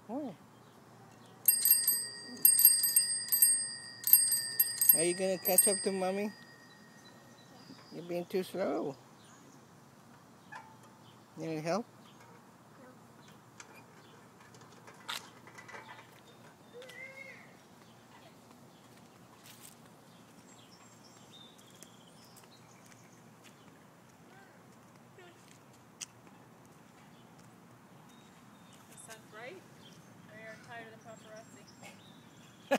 Oh. Are you gonna catch up to mommy? You're being too slow. You need help? Is that right? Or you're tired of the paparazzi? The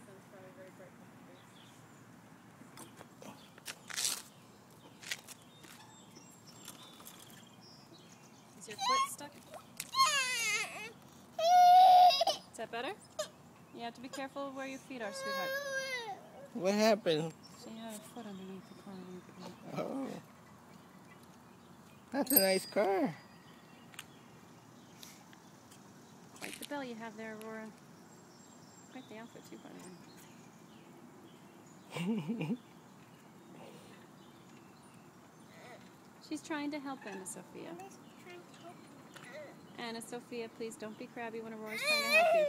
sun's probably very bright on your face. Is your foot stuck? Is that better? You have to be careful where your feet are, sweetheart. What happened? She had her foot underneath the car. Oh. That's a nice car. Quite the bell you have there, Aurora. Quite the outfit too, by the way. She's trying to help Anna Sophia. Anna Sophia, please don't be crabby when Aurora's trying to help you.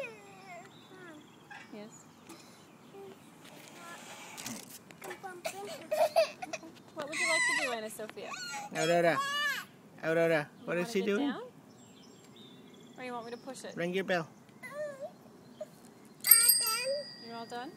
Yes. What would you like to do, Anna Sophia? Aurora. Aurora, what is she doing? Down? Or you want me to push it? Ring your bell. You're all done?